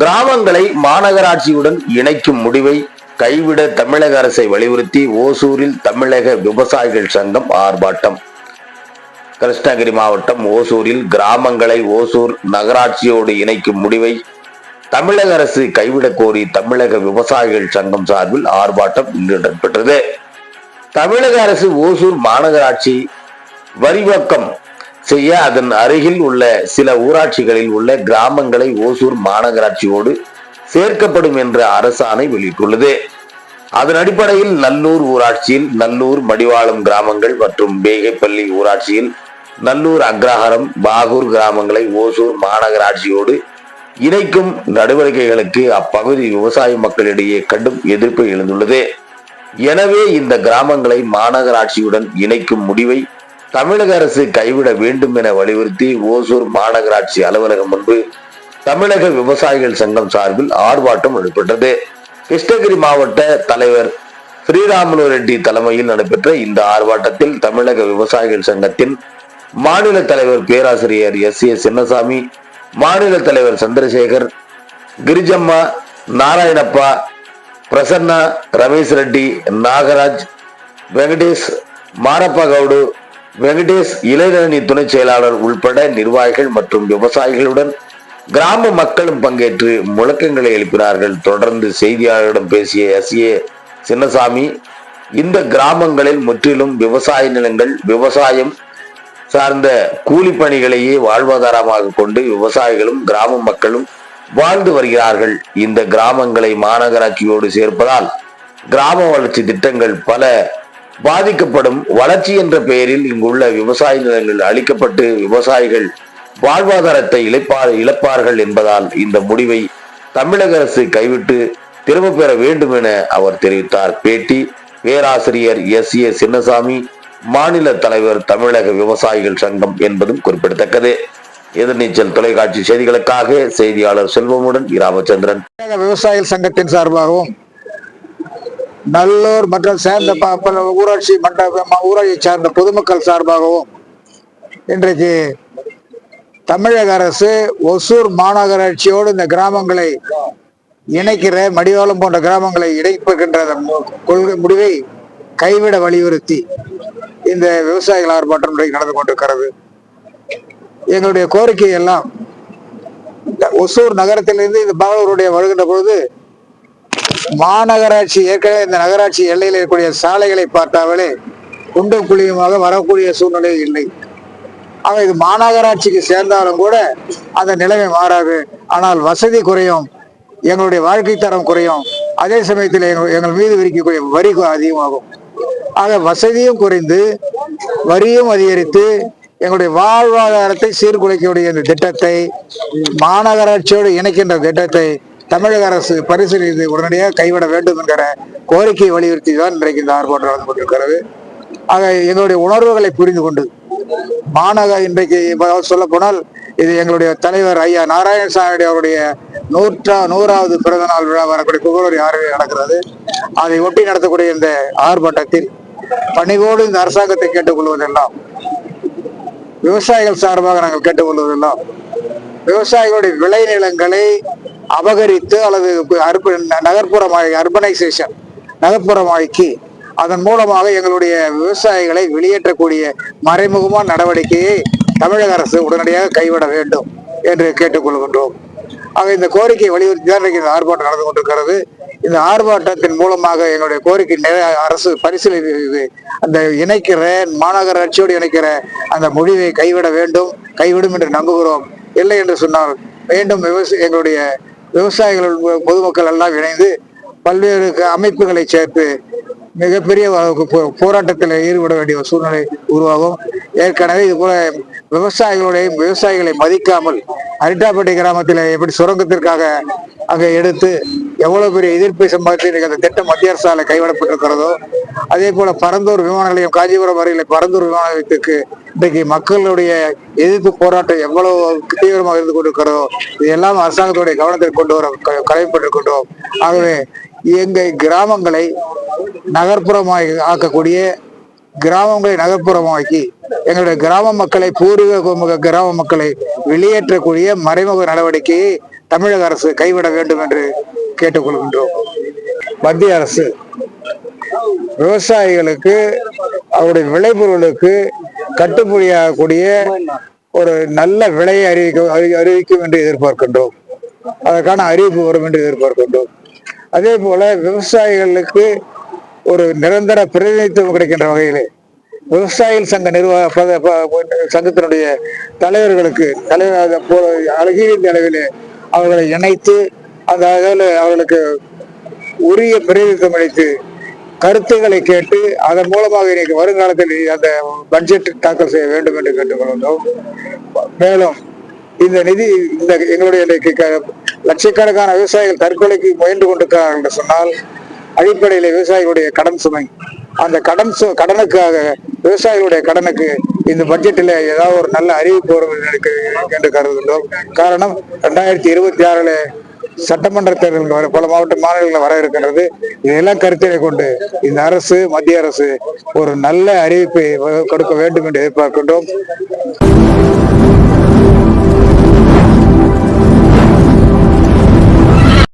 கிராமங்களை மாநகராட்சியுடன் இணைக்கும் முடிவை கைவிட தமிழக அரசை வலியுறுத்தி ஓசூரில் தமிழக விவசாயிகள் சங்கம் ஆர்ப்பாட்டம். கிருஷ்ணகிரி மாவட்டம் ஓசூரில் கிராமங்களை ஓசூர் நகராட்சியோடு இணைக்கும் முடிவை தமிழக அரசு கைவிடக் கோரி தமிழக விவசாயிகள் சங்கம் சார்பில் ஆர்ப்பாட்டம் இன்று நடைபெற்றது. தமிழக அரசு ஓசூர் மாநகராட்சி வரிவாக்கம் செய்ய அதன் அருகில் உள்ள சில ஊராட்சிகளில் உள்ள கிராமங்களை ஓசூர் மாநகராட்சியோடு சேர்க்கப்படும் என்ற அரசாணை வெளியிட்டுள்ளது. அதன் அடிப்படையில் நல்லூர் ஊராட்சியில் நல்லூர் மடிவாளம் கிராமங்கள் மற்றும் பேகைப்பள்ளி ஊராட்சியில் நல்லூர் அக்ரஹாரம் பாகூர் கிராமங்களை ஓசூர் மாநகராட்சியோடு இணைக்கும் நடவடிக்கைகளுக்கு அப்பகுதி விவசாய மக்களிடையே கடும் எதிர்ப்பு எழுந்துள்ளது. எனவே இந்த கிராமங்களை மாநகராட்சியுடன் இணைக்கும் முடிவை தமிழக அரசு கைவிட வேண்டும் என வலியுறுத்தி ஓசூர் மாநகராட்சி அலுவலகம் முன்பு தமிழக விவசாயிகள் சங்கம் சார்பில் ஆர்ப்பாட்டம் நடைபெற்றது. கிருஷ்ணகிரி மாவட்ட தலைவர் ஸ்ரீராமுலு ரெட்டி தலைமையில் நடைபெற்ற இந்த ஆர்ப்பாட்டத்தில் தமிழக விவசாயிகள் சங்கத்தின் மாநில தலைவர் பேராசிரியர் எஸ்.ஏ. சின்னசாமி, மாநில தலைவர் சந்திரசேகர், கிரிஜம்மா, நாராயணப்பா, பிரசன்னா, ரமேஷ் ரெட்டி, நாகராஜ், வெங்கடேஷ், மாரப்பா கவுடு, வெங்கடேஷ், இளைஞரணி துணை செயலாளர் உள்பட நிர்வாகிகள் மற்றும் விவசாயிகளுடன் கிராம மக்களும் பங்கேற்று முழக்கங்களை எழுப்பினார்கள். தொடர்ந்து செய்தியாளர்களிடம் பேசிய எஸ்.ஏ. சின்னசாமி, இந்த கிராமங்களில் முற்றிலும் விவசாய நிலங்கள், விவசாயம் சார்ந்த கூலி பணிகளையே வாழ்வாதாரமாக கொண்டு விவசாயிகளும் கிராம மக்களும் வாழ்ந்து வருகிறார்கள். இந்த கிராமங்களை மாநகராட்சியோடு சேர்ப்பதால் கிராம வளர்ச்சி திட்டங்கள் பல பாதிக்கப்படும். வளர்ச்சி என்ற பெயரில் இங்குள்ள விவசாய நிலங்கள் அளிக்கப்பட்டு விவசாயிகள் வாழ்வாதாரத்தை இழப்பார்கள் என்பதால் இந்த முடிவை தமிழக அரசு கைவிட்டு திரும்ப பெற வேண்டும் என அவர் தெரிவித்தார். பேட்டி பேராசிரியர் எஸ்.ஏ. சின்னசாமி, மாநில தலைவர் தமிழக விவசாயிகள் சங்கம் என்பதும் குறிப்பிடத்தக்கது. எதிர்நீச்சல் தொலைக்காட்சி செய்திகளுக்காக செய்தியாளர் செல்வமுடன் ராமச்சந்திரன். விவசாயிகள் சங்கத்தின் சார்பாகவும் நல்லூர் மற்றும் சேர்ந்த ஊராட்சி ஊராட்சியை சார்ந்த பொதுமக்கள் சார்பாகவும் இன்றைக்கு தமிழக அரசு ஒசூர் மாநகராட்சியோடு இந்த கிராமங்களை இணைக்கிற மடிவாளம் போன்ற கிராமங்களை இணைப்புகின்ற கொள்கை முடிவை கைவிட வலியுறுத்தி இந்த விவசாயிகள் ஆர்ப்பாட்டம் நடந்து கொண்டிருக்கிறது. எங்களுடைய கோரிக்கை எல்லாம் ஒசூர் நகரத்திலிருந்து இந்த பாகலூருடைய வருகின்ற பொழுது மாநகராட்சி ஏற்கனவே இந்த நகராட்சி எல்லையில் இருக்கக்கூடிய சாலைகளை பார்த்தாலே குண்டும் குழியுமாக வரக்கூடிய சூழ்நிலை இல்லை. ஆக இது மாநகராட்சிக்கு சேர்ந்தாலும் கூட அந்த நிலைமை மாறாது. ஆனால் வசதி குறையும், எங்களுடைய வாழ்க்கை தரம் குறையும், அதே சமயத்தில் எங்கள் மீது விதிக்கக்கூடிய வரி அதிகமாகும். ஆக வசதியும் குறைந்து வரியும் அதிகரித்து எங்களுடைய வாழ்வாதாரத்தை சீர்குலைக்கக்கூடிய இந்த திட்டத்தை மாநகராட்சியோடு இணைக்கின்ற திட்டத்தை தமிழக அரசு பரிசீலித்து உடனடியாக கைவிட வேண்டும் என்கிற கோரிக்கையை வலியுறுத்தி தான் இன்றைக்கு இந்த ஆர்ப்பாட்டம் நடந்து கொண்டிருக்கிறது. ஆக எங்களுடைய உணர்வுகளை புரிந்து கொண்டு இன்றைக்கு சொல்ல போனால் இது எங்களுடைய தலைவர் ஐயா நாராயணசாமி அவருடைய 100வது பிறந்த நாள் விழா வரக்கூடிய பிப்ரவரி 6 நடக்கிறது. அதை ஒட்டி நடத்தக்கூடிய இந்த ஆர்ப்பாட்டத்தில் பணிவோடு இந்த அரசாங்கத்தை கேட்டுக்கொள்வதெல்லாம், விவசாயிகள் சார்பாக நாங்கள் கேட்டுக்கொள்வதெல்லாம், விவசாயிகளுடைய விளைநிலங்களை அபகரித்து அல்லது நகர்ப்புறமாகி அர்பனைசேஷன் நகர்ப்புறமாக்கி அதன் மூலமாக எங்களுடைய விவசாயிகளை வெளியேற்றக்கூடிய மறைமுகமான நடவடிக்கையை தமிழக அரசு உடனடியாக கைவிட வேண்டும் என்று கேட்டுக்கொள்கின்றோம். ஆக இந்த கோரிக்கையை வலியுறுத்தி தான் இந்த ஆர்ப்பாட்டம் நடந்து கொண்டிருக்கிறது. இந்த ஆர்ப்பாட்டத்தின் மூலமாக எங்களுடைய கோரிக்கை அரசு பரிசீலித்து அந்த இணைக்கிற மாநகராட்சியோடு இணைக்கிற அந்த முடிவை கைவிடும் என்று நம்புகிறோம். இல்லை என்று சொன்னால் மீண்டும் எங்களுடைய விவசாயிகள் பொதுமக்கள் எல்லாம் இணைந்து பல்வேறு அமைப்புகளை சேர்த்து மிகப்பெரிய போராட்டத்தில் ஈடுபட வேண்டிய சூழ்நிலை உருவாகும். ஏற்கனவே இது போல விவசாயிகளை மதிக்காமல் அரிட்டாப்பட்டி கிராமத்தில் எப்படி சுரங்கத்திற்காக அங்கே எடுத்து எவ்வளவு பெரிய எதிர்ப்பை சம்பாதித்து அந்த திட்டம் மத்திய அரசால் கைவிடப்பட்டிருக்கிறதோ, அதே போல பரந்தூர் விமான நிலையம், காஞ்சிபுரம் அருகில் பரந்தூர் விமான நிலையத்துக்கு இன்றைக்கு மக்களுடைய எதிர்ப்பு போராட்டம் எவ்வளவு தீவிரமாக இருந்து கொண்டிருக்கிறதோ இதெல்லாம் அரசாங்கத்துடைய கவனத்தில் கொண்டு வர கடமைப்பட்டிருக்கின்றோம். ஆகவே எங்கள் கிராமங்களை ஆக்கக்கூடிய கிராமங்களை நகர்ப்புறமாக்கி எங்களுடைய கிராம மக்களை பூர்வீக கிராம மக்களை வெளியேற்றக்கூடிய மறைமுக நடவடிக்கையை தமிழக அரசு கைவிட வேண்டும் என்று கேட்டுக்கொள்கின்றோம். மத்திய அரசு விவசாயிகளுக்கு அவருடைய விளைபொருளுக்கு கட்டுப்படியாகக்கூடிய ஒரு நல்ல விலையை அறிவிக்கும் என்று எதிர்பார்க்கின்றோம். அதற்கான அறிவிப்பு வரும் என்று எதிர்பார்க்கின்றோம். அதே போல விவசாயிகளுக்கு ஒரு நிரந்தர பிரதிநிதித்துவம் கிடைக்கின்ற வகையிலே விவசாயிகள் சங்க சங்கத்தினுடைய தலைவர்களுக்கு அழகிய அளவிலே அவர்களை இணைத்து அந்த அவர்களுக்கு உரிய பிரதிநிதித்துவம் அளித்து கருத்துக்களை கேட்டு அதன் மூலமாக இன்னைக்கு வருங்காலத்தில் அந்த பட்ஜெட் தாக்கல் செய்ய வேண்டும் என்று கேட்டுக்கொள்கிறோம். மேலும் இந்த நிதி எங்களுடைய லட்சக்கணக்கான விவசாயிகள் தற்கொலைக்கு முயன்று கொண்டிருக்கிறார்கள் என்று சொன்னால் அடிப்படையில் விவசாயிகளுடைய கடன் சுமை, அந்த கடனுக்காக விவசாயிகளுடைய கடனுக்கு இந்த பட்ஜெட்டில் ஏதாவது ஒரு நல்ல அறிவிப்பு வரும் என்று கருதுகிறோம். காரணம் 2026 சட்டமன்ற தேர்தல்கள் பல மாநிலங்களில் வர இருக்கின்றது. இதெல்லாம் கருத்திலே கொண்டு இந்த அரசு, மத்திய அரசு ஒரு நல்ல அறிவிப்பை கொடுக்க வேண்டும் என்று எதிர்பார்க்கின்றோம்.